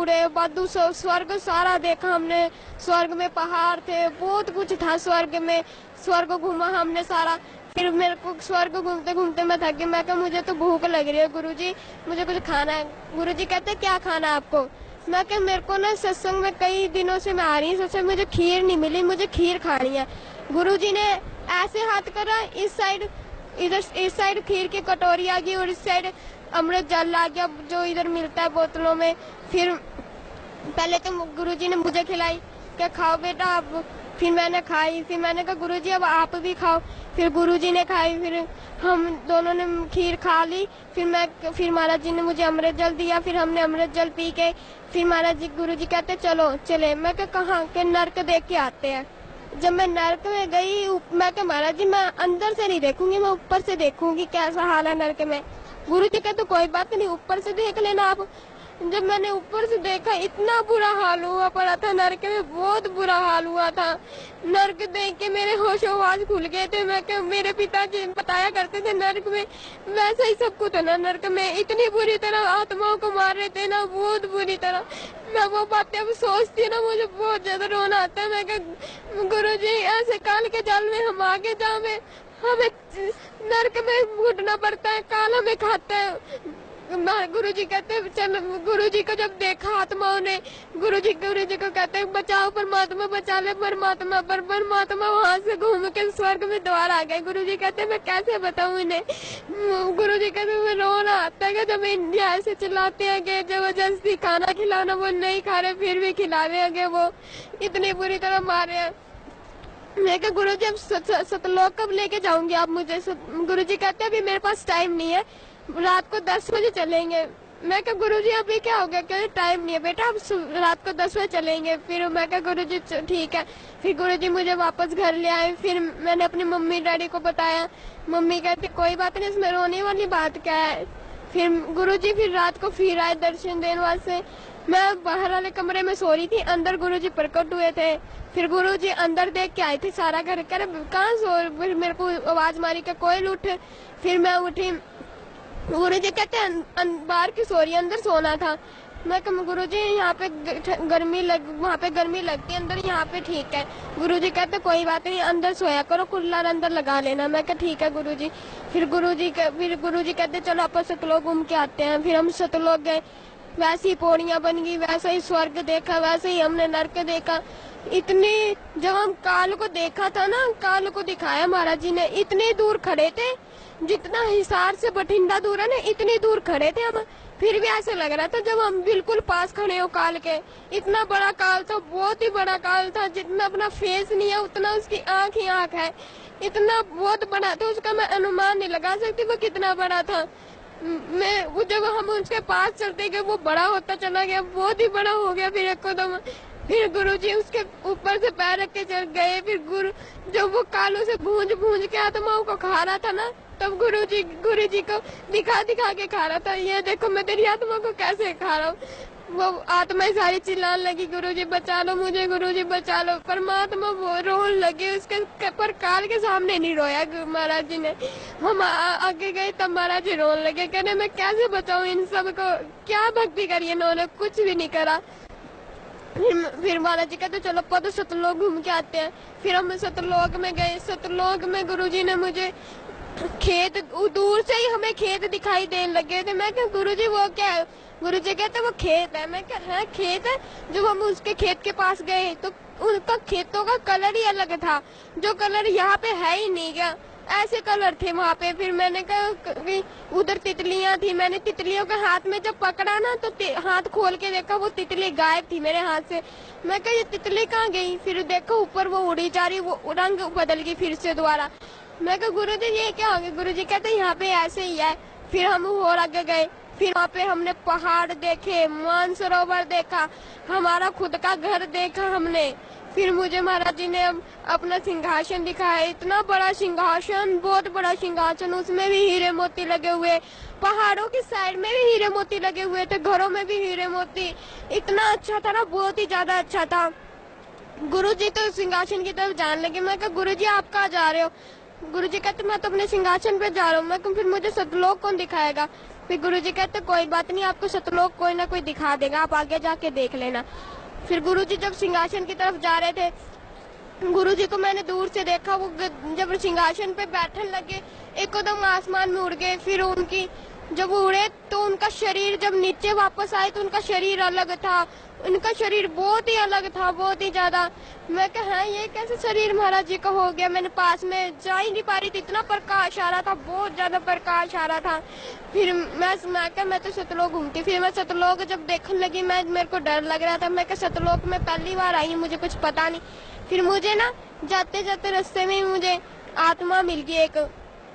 उड़े, बादू स्वर्ग सारा देखा हमने। स्वर्ग में पहाड़ थे, बहुत कुछ था स्वर्ग में। स्वर्ग घूमा हमने सारा। फिर मेरे को स्वर्ग घूमते घूमते मैं थक गई। मैं कहा मुझे तो भूख लग रही है गुरुजी, मुझे कुछ खाना है। गुरुजी कहते क्या खाना है आपको? मैं कहा मेरे को ना सत्संग में कई दिनों से मैं आ रही हूँ, सत्संग मुझे खीर नहीं मिली, मुझे खीर खानी है। गुरुजी ने ऐसे हाथ करा, इस साइड इधर इस साइड खीर की कटोरी आ गई और इस साइड अमृत जल आ गया जो इधर मिलता है बोतलों में। फिर पहले तो गुरुजी ने मुझे खिलाई, क्या खाओ बेटा आप। फिर मैंने खाई। फिर मैंने कहा गुरुजी अब आप भी खाओ। फिर गुरुजी ने खाई। फिर हम दोनों ने खीर खा ली। फिर महाराज जी ने मुझे अमृत जल दिया। फिर हमने अमृत जल पी के फिर महाराज जी गुरुजी कहते चलो चले। मैं कहा कहाँ? के नर्क देख के आते हैं। जब मैं नर्क में गई, मैं कहा महाराज जी मैं अंदर से नहीं देखूंगी, मैं ऊपर से देखूंगी कैसा हाल है नर्क में। गुरुजी कहते कोई बात नहीं, ऊपर से देख लेना आप। जब मैंने ऊपर से देखा, इतना बुरा हाल हुआ पड़ा था नर्क में, बहुत बुरा हाल हुआ था। नर्क देख के मेरे होशोवास खुल गए थे। मैं क्या, मेरे पिताजी बताया करते थे नर्क में वैसा ही सब कुछ है ना। नर्क में इतनी बुरी तरह आत्माओं को मार रहे थे ना, बहुत बुरी तरह। मैं वो बातें अब सोचती ना मुझे बहुत ज्यादा रोना आता है। मैं क्या गुरुजी ऐसे काल के जाल में हम आगे जावे, हमें नर्क में घुटना पड़ता है, काल हमें खाता है। गुरुजी कहते चल, गुरुजी को जब देखा आत्माओं ने, गुरुजी को कहते हैं बचाओ परमात्मा, बचा ले परमात्मा। पर परमात्मा वहां से घूम के स्वर्ग में दोबारा आ गए। गुरुजी कहते मैं कैसे बताऊं इन्हें। गुरुजी कहते मैं रोना आता है जब इंडिया ऐसे चिल्लाते हैं कि जबरदस्ती खाना खिलाना, वो नहीं खा रहे फिर भी खिला रहे हैं, वो इतनी बुरी तरह मारे हैं। मैं कहा गुरुजी अब सतलोक कब लेके जाऊंगी आप मुझे? गुरुजी कहते अभी मेरे पास टाइम नहीं है, रात को 10 बजे चलेंगे। मैं कहा गुरुजी अभी क्या हो गया? कहते टाइम नहीं है बेटा, अब रात को 10 बजे चलेंगे। फिर मैं कहा गुरुजी ठीक है। फिर गुरुजी मुझे वापस घर ले आए। फिर मैंने अपनी मम्मी डैडी को बताया। मम्मी कहती कोई बात नहीं, इसमें रोने वाली बात क्या है। फिर गुरुजी फिर रात को फिर आए दर्शन देने वास्ते। मैं बाहर वाले कमरे में सो रही थी, अंदर गुरुजी प्रकट हुए थे। फिर गुरुजी अंदर देख के आए थे सारा घर, कर कहाँ सो। फिर मेरे को आवाज मारी कि कोयल उठ। फिर मैं उठी। गुरुजी कहते बाहर की सो रही, अंदर सोना था। मैं कहा गुरुजी यहाँ पे वहाँ पे गर्मी लगती है, अंदर यहाँ पे ठीक है। गुरुजी कहते कोई बात नहीं, अंदर सोया करो, कूलर अंदर लगा लेना। मैं कहा ठीक है गुरुजी। फिर गुरुजी कहते चलो अपन सतलोक घूम के आते हैं। फिर हम सतलोक गए, वैसी पौड़ियाँ बन गई, वैसा ही स्वर्ग देखा, वैसे ही हमने नर्क देखा। इतनी जब हम काल को देखा था ना, काल को दिखाया महाराज जी ने, इतने दूर खड़े थे, जितना हिसार से बठिंडा दूर है ना, इतनी दूर खड़े थे हम। फिर भी ऐसा लग रहा था जब हम बिल्कुल पास खड़े हो काल के। इतना बड़ा काल था, बहुत ही बड़ा काल था। जितना अपना फेस नहीं है उतना उसकी आंख ही आंख है। इतना बहुत बड़ा था, उसका मैं अनुमान नहीं लगा सकती वो कितना बड़ा था। जब हम उसके पास चलते गए वो बड़ा होता चला गया, बहुत ही बड़ा हो गया। फिर एकदम फिर गुरुजी उसके ऊपर से पैर रख के चल गए। फिर जब वो कालों से भूंज के आत्माओं को खा रहा था ना, तब गुरुजी को दिखा के खा रहा था। ये देखो मैं तेरी आत्मा को कैसे खा रहा हूँ। वो आत्माएं सारी चिल्लाने लगी गुरुजी बचा लो मुझे, गुरुजी बचा लो। परमात्मा वो रोने लगे उसके पर काल के सामने नहीं रोया महाराज जी ने। हम आगे गए तब महाराज जी रोने लगे, कहने मैं कैसे बचाऊं इन सब को, क्या भक्ति करी इन्होंने, कुछ भी नहीं करा। फिर महाराज जी कहते चलो पद सतलोक घूम के आते हैं। फिर हम सतलोक में गए। सतलोक में गुरुजी ने मुझे खेत, दूर से ही हमें खेत दिखाई देने लगे थे। मैं क्या गुरुजी वो क्या है? गुरुजी कहते वो खेत है। मैं क्या है खेत है? जब हम उसके खेत के पास गए तो उनका खेतों का कलर ही अलग था, जो कलर यहाँ पे है ही नहीं क्या, ऐसे कलर थे वहाँ पे। फिर मैंने कहा उधर तितलियां थी, मैंने तितलियों के हाथ में जब पकड़ा ना तो हाथ खोल के देखा वो तितली गायब थी मेरे हाथ से। मैं कहा ये तितली कहाँ गई? फिर देखो ऊपर वो उड़ी जा रही, वो रंग बदल गई फिर से दोबारा। मैं कहा गुरुजी ये क्या हो गया? गुरुजी कहते यहाँ पे ऐसे ही है। फिर हम और आगे गए, फिर वहाँ पे हमने पहाड़ देखे, मानसरोवर देखा, हमारा खुद का घर देखा हमने। फिर मुझे महाराज जी ने अपना सिंहासन दिखाया, इतना बड़ा सिंहासन, बहुत बड़ा सिंहासन, उसमें भी हीरे मोती लगे हुए, पहाड़ों की साइड में भी हीरे मोती लगे हुए थे, घरों में भी हीरे मोती। इतना अच्छा था ना, बहुत ही ज्यादा अच्छा था। गुरुजी तो सिंहासन की तरफ जाने लगे। मैं कहा गुरुजी आप कहाँ जा रहे हो? गुरुजी कहते मैं तो अपने सिंहासन पे जा रहा हूँ। मैं फिर मुझे सतलोक कौन दिखाएगा? फिर गुरुजी कहते कोई बात नहीं, आपको सतलोक कोई ना कोई दिखा देगा, आप आगे जाके देख लेना। फिर गुरुजी जब सिंहासन की तरफ जा रहे थे, गुरुजी को मैंने दूर से देखा, वो जब सिंहासन पे बैठने लगे एकदम आसमान में उड़ गए। फिर उनकी जब वो उड़े तो उनका शरीर जब नीचे वापस आए तो उनका शरीर अलग था, उनका शरीर बहुत ही अलग था, बहुत ही ज्यादा। मैं कहा ये कैसे शरीर महाराज जी का हो गया, मैंने पास में जा ही नहीं पा रही थी, इतना प्रकाश आ रहा था, बहुत ज्यादा प्रकाश आ रहा था। फिर मैं तो सतलोक घूमती, फिर मैं सतलोक जब देखने लगी, मेरे को डर लग रहा था। मैं सतलोक में पहली बार आई, मुझे कुछ पता नहीं। फिर मुझे ना जाते जाते रास्ते में मुझे आत्मा मिल गई एक,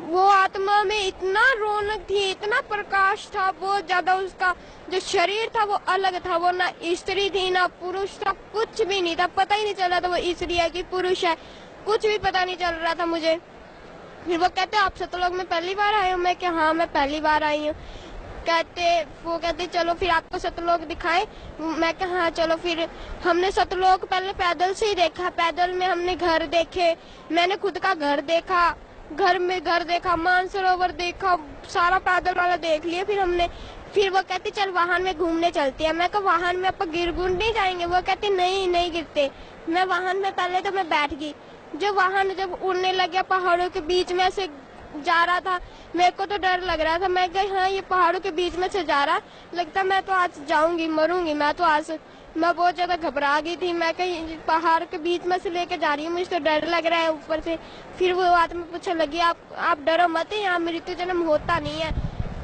वो आत्मा में इतना रौनक थी, इतना प्रकाश था, बहुत ज्यादा। उसका जो शरीर था वो अलग था, वो ना स्त्री थी ना पुरुष था, कुछ भी नहीं था, पता ही नहीं चल रहा था वो स्त्री है कि पुरुष है, कुछ भी पता नहीं चल रहा था मुझे। फिर वो कहते आप सतलोक में पहली बार आए हो? मैं कि हाँ मैं पहली बार आई हूँ। वो कहते चलो फिर आपको सतलोक दिखाएं। मैं कहा हाँ चलो। फिर हमने सतलोक पहले पैदल से ही देखा, पैदल में हमने घर देखे, मैंने खुद का घर देखा, घर देखा, मानसरोवर देखा, सारा पैदल वाला देख लिया। फिर वो कहती चल वाहन में घूमने चलते हैं। मैं कहा वाहन में आप गिर गुड़ नहीं जाएंगे? वो कहती नहीं गिरते। मैं वाहन में पहले तो मैं बैठ गई, जब वाहन जब उड़ने लग पहाड़ों के बीच में से जा रहा था, मेरे को तो डर लग रहा था। मैं कही हाँ ये पहाड़ों के बीच में से जा रहा, लगता मैं तो आज जाऊंगी, मरूंगी मैं तो आज। मैं बहुत ज्यादा घबरा गई थी, मैं कहीं पहाड़ के बीच में से लेके जा रही हूँ, मुझे तो डर लग रहा है ऊपर से। फिर वो आत्मा पूछने लगी आप डरो मत, यहाँ मृत्यु जन्म होता नहीं है।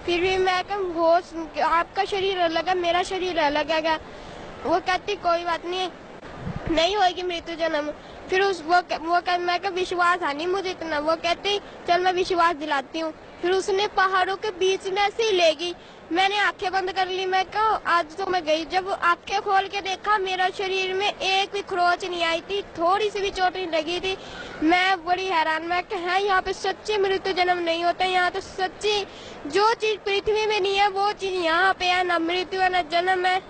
फिर भी मैं होश, आपका शरीर अलग है, मेरा शरीर अलग है। वो कहती कोई बात नहीं होगी मृत्यु जन्म। फिर मैं का विश्वास है नहीं मुझे इतना। वो कहती चल मैं विश्वास दिलाती हूँ। फिर उसने पहाड़ों के बीच में से ले गई, मैंने आंखें बंद कर ली। मैं कहा आज तो मैं गई। जब आंखें खोल के देखा, मेरा शरीर में एक भी खरोच नहीं आई थी, थोड़ी सी भी चोट नहीं लगी थी। मैं बड़ी हैरान, मैं कहा यहाँ पे सच्ची मृत्यु जन्म नहीं होता, यहाँ तो सच्ची जो चीज पृथ्वी में नहीं है वो चीज यहाँ पे है, न मृत्यु है न जन्म है।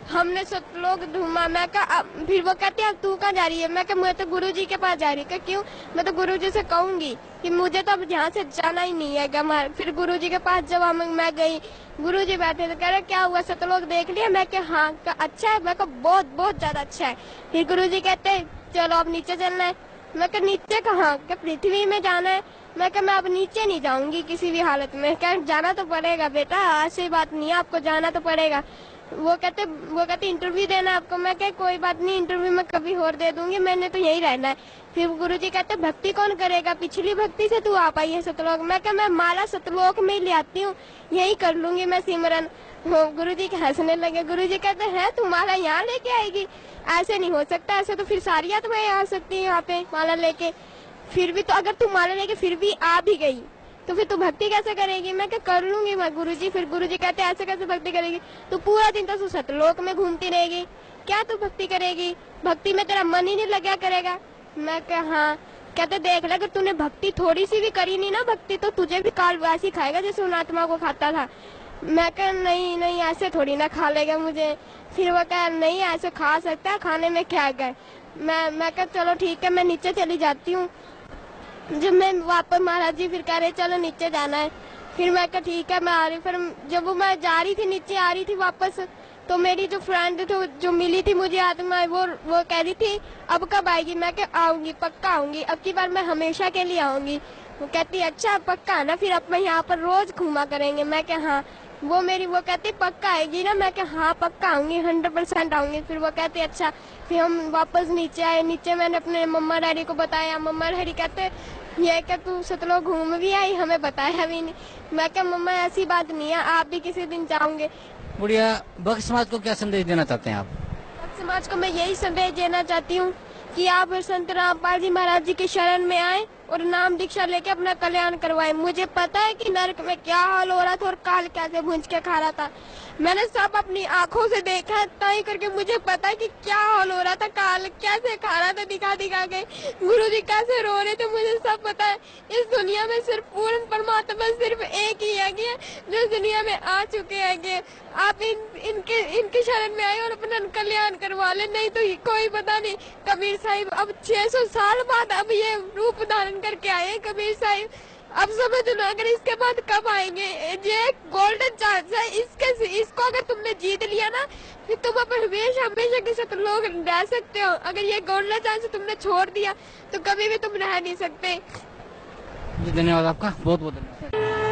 हमने सतलोक घूमा। मैं कहा फिर वो कहते अब तू कहाँ जा रही है? मैं कहा मैं तो गुरुजी के पास जा रही हूँ। क्यों? मैं तो गुरुजी से कहूंगी कि मुझे तो अब यहाँ से जाना ही नहीं है। फिर गुरुजी के पास जब मैं गई, गुरुजी बैठे थे, कह रहे क्या हुआ सतलोक देख लिया? मैं कहा हाँ। अच्छा है? मैं कहा बहुत ज्यादा अच्छा है। फिर गुरुजी कहते चलो अब नीचे चलना है। मैं कहा नीचे कहाँ? क्या पृथ्वी में जाना है? मैं कहा मैं अब नीचे नहीं जाऊंगी किसी भी हालत में। क्या जाना तो पड़ेगा बेटा, ऐसी बात नहीं है, आपको जाना तो पड़ेगा। वो कहते इंटरव्यू देना है आपको। मैं कहा कोई बात नहीं, इंटरव्यू मैं कभी और दे दूंगी, मैंने तो यही रहना है। फिर गुरुजी कहते भक्ति कौन करेगा? पिछली भक्ति से तू आ पाई है सतलोक। मैं कहा मैं माला सतलोक में ले आती हूँ, यही कर लूंगी मैं सिमरन। गुरुजी के हंसने लगे। गुरुजी कहते हैं तू माला यहाँ लेके आएगी? ऐसे नहीं हो सकता, ऐसे तो फिर सारी आत्माएं आ सकती है यहाँ पे माला लेके। फिर भी तो अगर तू माला लेके फिर भी आ भी गई तो फिर तू भक्ति कैसे करेगी? मैं क्या कर लूंगी मैं गुरुजी। फिर गुरुजी कहते ऐसे कैसे भक्ति करेगी? तो पूरा दिन तो तू सतलोक में घूमती रहेगी, क्या तू भक्ति करेगी? भक्ति में तेरा मन ही नहीं लगा करेगा। मैं क्या हाँ। कहते देख ले अगर तूने भक्ति थोड़ी सी भी करी नहीं ना भक्ति, तो तुझे भी काल वासी खाएगा जैसे उन आत्मा को खाता था। मैं क्या नहीं ऐसे थोड़ी ना खा लेगा मुझे। फिर वो कहा नहीं ऐसे खा सकता है, खाने में क्या गए। मैं क्या चलो ठीक है, मैं नीचे चली जाती हूँ। जब मैं वापस महाराज जी फिर कह रहे चलो नीचे जाना है। फिर मैं कहा ठीक है मैं आ रही। फिर जब मैं जा रही थी नीचे आ रही थी वापस, तो मेरी जो फ्रेंड थी जो मिली थी मुझे आत्मा, वो कह रही थी अब कब आएगी? मैं क्या आऊंगी, पक्का आऊंगी, अब की बार मैं हमेशा के लिए आऊंगी। वो कहती अच्छा पक्का आना, फिर अब मैं यहाँ पर रोज घूमा करेंगे। मैं क्या हाँ। वो कहती पक्का आएगी ना? मैं क्या हाँ पक्का आऊंगी, 100% आऊंगी। फिर वो कहती अच्छा। फिर हम वापस नीचे आए। नीचे मैंने अपने मम्मा डैडी को बताया। मम्मा डैडी कहते ये क्या तू सतलोक घूम भी आई, हमें बताया भी नहीं। मैं क्या मम्मा ऐसी बात नहीं है, आप भी किसी दिन जाओगे। बुढ़िया भक्त समाज को क्या संदेश देना चाहते हैं आप? भक्त समाज को मैं यही संदेश देना चाहती हूँ कि आप संत रामपाल जी महाराज जी के शरण में आए और नाम दीक्षा लेके अपना कल्याण करवाए। मुझे पता है कि नरक में क्या हाल हो रहा था और काल कैसे भूंज के खा रहा था। मैंने सब अपनी आंखों से देखा है, तय करके मुझे पता है कि क्या हाल हो रहा था, काल कैसे खा रहा था दिखा के। गुरुजी कैसे रो रहे थे, मुझे सब पता है। इस दुनिया में सिर्फ पूर्ण परमात्मा सिर्फ एक ही है जो दुनिया में आ चुके हैं। आप इनके शरण में आए और अपना कल्याण करवा ले, नहीं तो कोई पता नहीं। कबीर साहिब अब 600 साल बाद अब ये रूप धारण करके आए हैं कबीर साहिब। अब समझ लो अगर इसके बाद कब आएंगे। ये गोल्डन चांस है, इसको अगर तुमने जीत लिया ना फिर तुम अपन हमेशा हमेशा के साथ लोग रह सकते हो। अगर ये गोल्डन चांस तुमने छोड़ दिया तो कभी भी तुम रह नहीं सकते। जी धन्यवाद आपका, बहुत बहुत धन्यवाद।